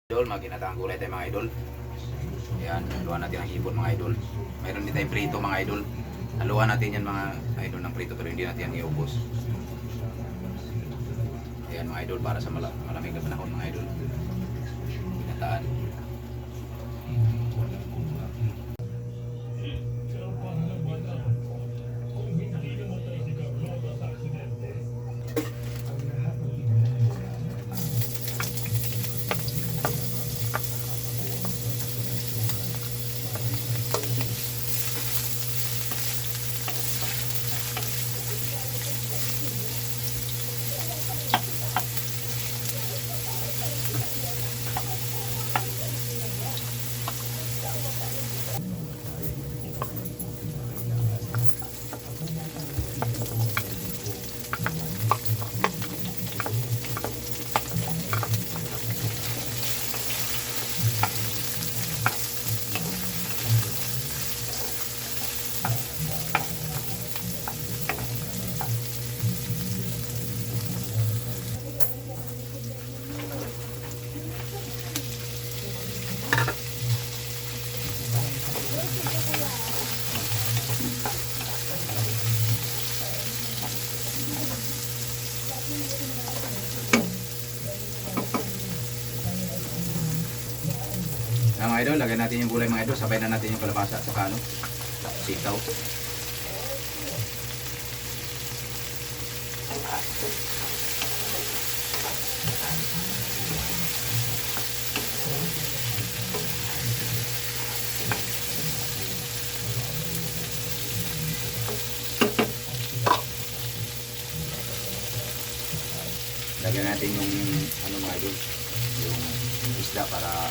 Idol, maginataang gulay tayo mga idol. Ayan, haluan natin ang hipon mga idol. Mayroon din tayong prito mga idol. Haluan natin yan mga idol ng prito pero hindi natin yan iubos. Ayan mga idol, para sa malamig na panahon mga idol. Ginataan. Mga idol, lagyan natin yung gulay mga idol. Sabay na natin yung kalabasa at saka ano, sitaw. Lagyan natin yung ano mga idol, yung isda para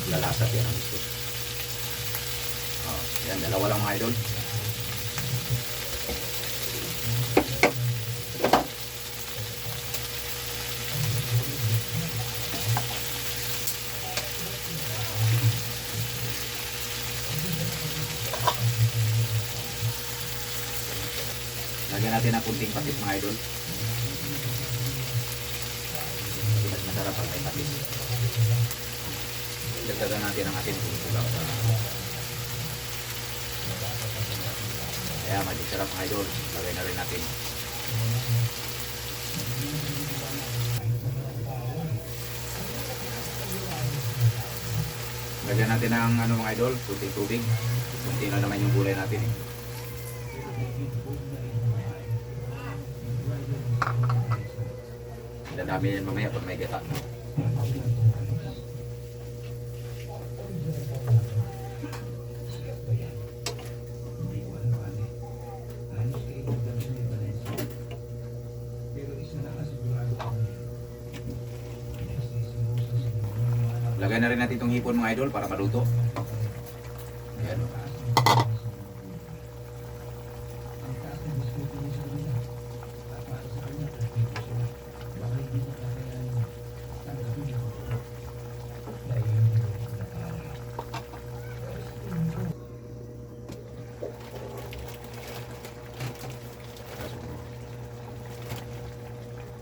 lalasap yan ang gusto. Yan, dalawa lang mga idol. Lagyan natin ng kunting patis mga idol. Mas masarap pag may patis. Dagdagan natin ang asin kung kulang sa... Kaya magic sarap mga idol. Lagay na rin natin. Lagyan natin ng ano mga idol, kunting tubig. Kunti na naman yung gulay natin eh. Dadami yan mamaya pag may gata. Lagay na rin natin itong hipon mga idol para maluto. Ayan.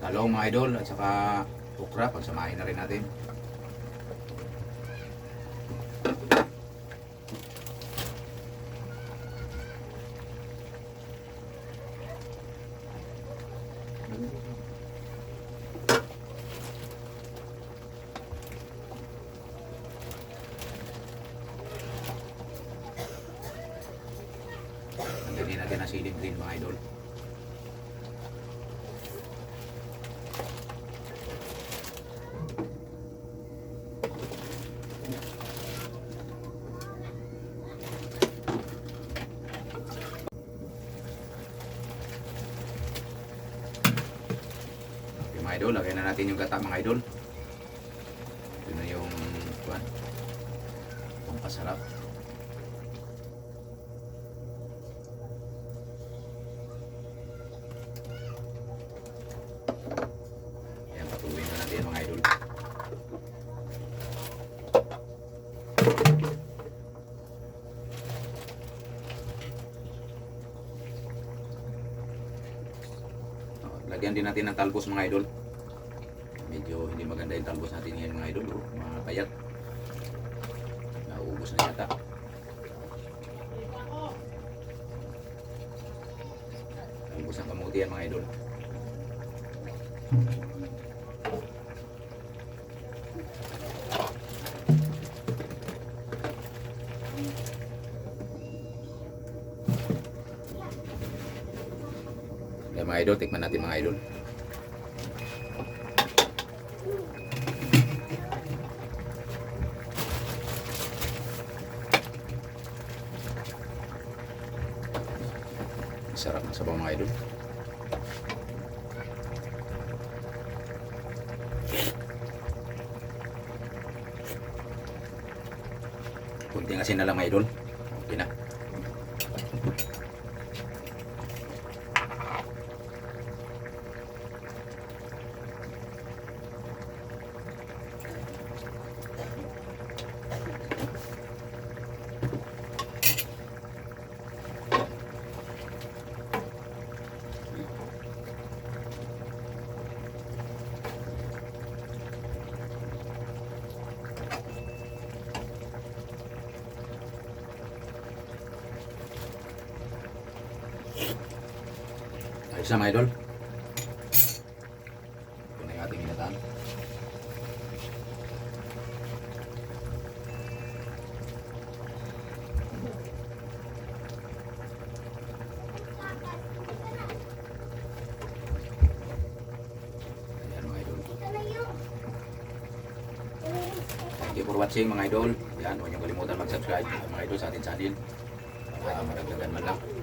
Talong mga idol at saka okra, pagsamahin na rin natin. Lagyan natin ang siling green mga idol. Mga idol, lagyan na natin yung gata mga idol. Ito na yung pampasarap. Ayan, patuloy na natin mga idol. Lagyan din natin ng talbos mga idol. Medyo hindi maganda yung talbos natin ngayon mga idol. Mga payat. Nauubos na yata. Talbos ng kamuti yan mga idol. Kaya mga idol, tikman natin mga idol. Sarap ng sabaw mga idol. Kunting asin na lang mga idol. Okay na. Ayos na mga idol. Ito na yung ating ginataan. Ayan mga idol. Thank you for watching mga idol. Yan, huwag niyong kalimutan mag-subscribe mga idol sa ating channel. Para madagdagan man lang.